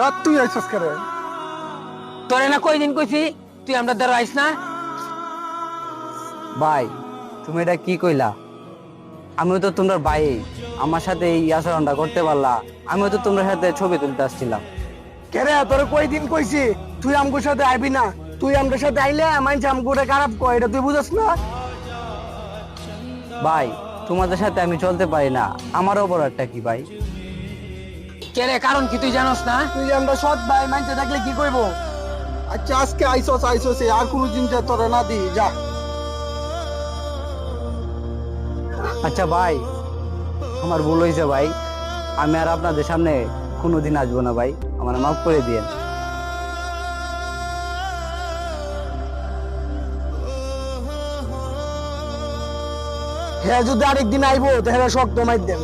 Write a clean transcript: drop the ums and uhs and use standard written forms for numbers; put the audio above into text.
আর তুই আইসস করে তোরে না কয়দিন কইছি তুই আমরা দ্বারা আইস না। ভাই তুমি এটা কি কইলা? আমিও তো তোমরা ভাই, আমার সাথে এই আচরণটা করতে পারলা। আমিও তো তোমার সাথে ছবি তুলতে আসছিলাম। কেরে তোর কয়দিন কইছি তুই আমগোর সাথে আইবি না, তুই আমগোর সাথে আইলে মাইন্স আমগোরে খারাপ কয়, এটা তুই বুঝছ না? ভাই তোমাদের সাথে আমি চলতে পারি না, আমারও বড় একটা কি ভাই। কে রে কারণ কি তুই জানোস না? তুই যে আমরা সৎ ভাই মাইন্সে থাকলে কি কইবো? আচ্ছা আজকে আইসস আর কোনোদিন যা তোরা না দি যা। আচ্ছা ভাই, আমার ভুল হয়েছে ভাই, আমি আর আপনাদের সামনে কোনোদিন আসবো না ভাই, আমার মাফ করে দিয়েন। হ্যাঁ যদি আরেকদিন আইবো তাহলে শক্ত মাইর দেন।